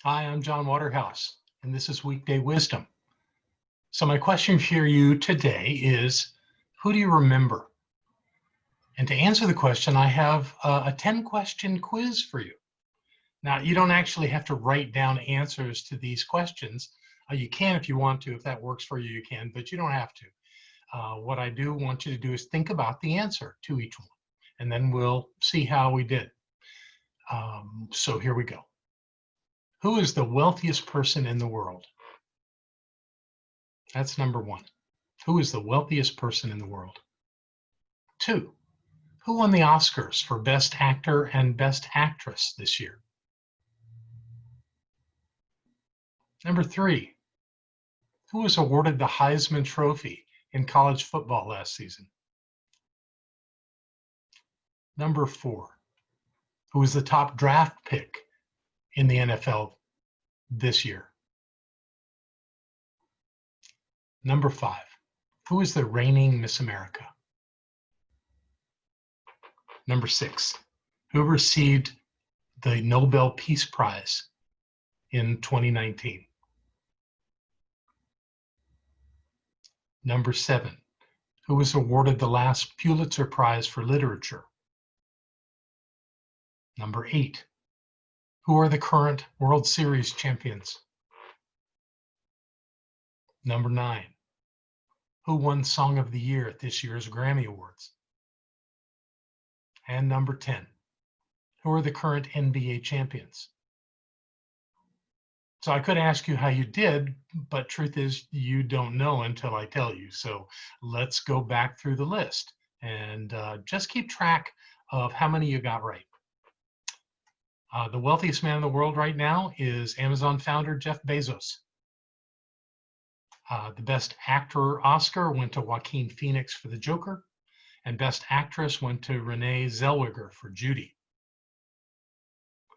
Hi, I'm John Waterhouse, and this is Weekday Wisdom. So my question for you today is, who do you remember? And to answer the question, I have a 10-question quiz for you. Now, you don't actually have to write down answers to these questions. You can if you want to. If that works for you, you can, but you don't have to. What I do want you to do is think about the answer to each one, and then we'll see how we did. So here we go. Who is the wealthiest person in the world? That's number one. Who is the wealthiest person in the world? 2, who won the Oscars for Best Actor and Best Actress this year? Number 3, who was awarded the Heisman Trophy in college football last season? Number 4, who was the top draft pick in the NFL this year? Number 5, who is the reigning Miss America? Number 6, who received the Nobel Peace Prize in 2019? Number 7, who was awarded the last Pulitzer Prize for Literature? Number 8, who are the current World Series champions? Number 9, who won Song of the Year at this year's Grammy Awards? And number 10, who are the current NBA champions? So I could ask you how you did, but truth is you don't know until I tell you. So let's go back through the list and just keep track of how many you got right. The wealthiest man in the world right now is Amazon founder Jeff Bezos. The Best Actor Oscar went to Joaquin Phoenix for The Joker, and Best Actress went to Renee Zellweger for Judy.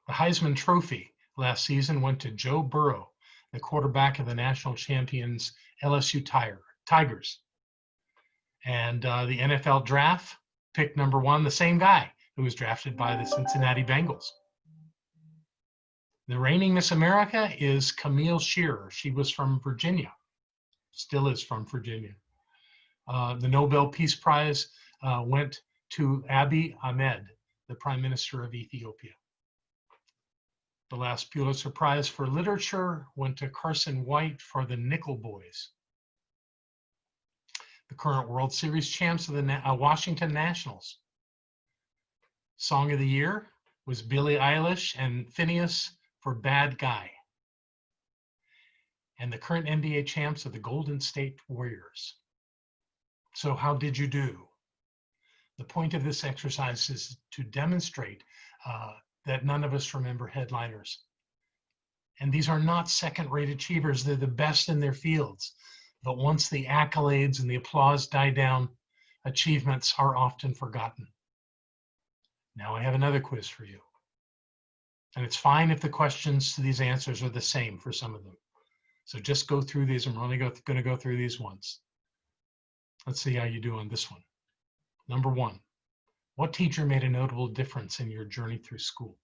The Heisman Trophy last season went to Joe Burrow, the quarterback of the national champions LSU Tigers. And the NFL draft picked number 1, the same guy who was drafted by the Cincinnati Bengals. The reigning Miss America is Camille Shearer. She was from Virginia, still is from Virginia. The Nobel Peace Prize went to Abiy Ahmed, the Prime Minister of Ethiopia. The last Pulitzer Prize for Literature went to Carson White for the Nickel Boys. The current World Series champs of the Washington Nationals. Song of the Year was Billie Eilish and Phineas for Bad Guy. And the current NBA champs are the Golden State Warriors. So how did you do? The point of this exercise is to demonstrate that none of us remember headliners. And these are not second-rate achievers. They're the best in their fields. But once the accolades and the applause die down, achievements are often forgotten. Now I have another quiz for you. And it's fine if the questions to these answers are the same for some of them. So just go through these, and we're only going to go through these once. Let's see how you do on this one. Number 1, what teacher made a notable difference in your journey through school?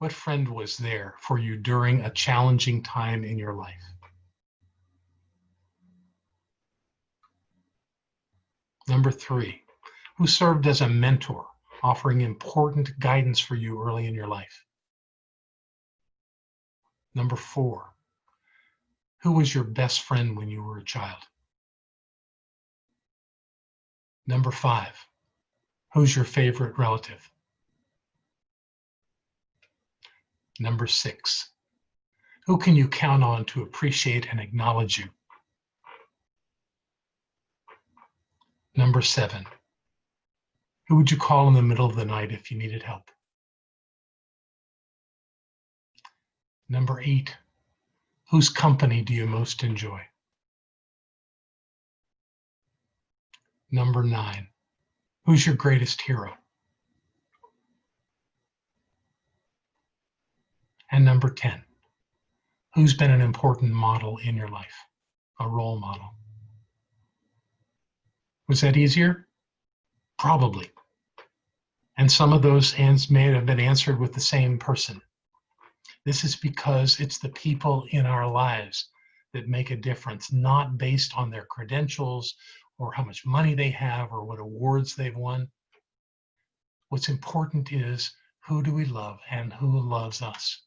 What friend was there for you during a challenging time in your life? Number 3, who served as a mentor, offering important guidance for you early in your life? Number 4, who was your best friend when you were a child? Number 5, who's your favorite relative? Number 6, who can you count on to appreciate and acknowledge you? Number 7, who would you call in the middle of the night if you needed help? Number 8, whose company do you most enjoy? Number 9, who's your greatest hero? And number 10, who's been an important model in your life, a role model? Was that easier? Probably. And some of those may have been answered with the same person. This is because it's the people in our lives that make a difference, not based on their credentials or how much money they have or what awards they've won. What's important is, who do we love and who loves us?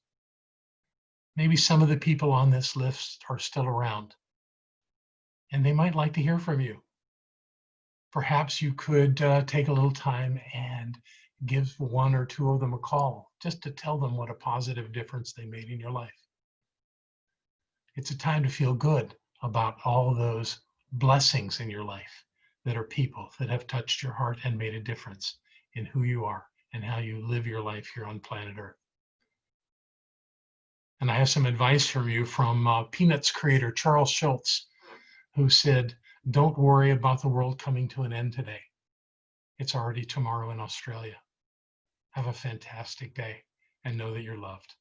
Maybe some of the people on this list are still around, and they might like to hear from you. Perhaps you could take a little time and give one or two of them a call just to tell them what a positive difference they made in your life. It's a time to feel good about all those blessings in your life that are people that have touched your heart and made a difference in who you are and how you live your life here on planet Earth. And I have some advice from you from Peanuts creator Charles Schultz, who said, "Don't worry about the world coming to an end today. It's already tomorrow in Australia." Have a fantastic day and know that you're loved.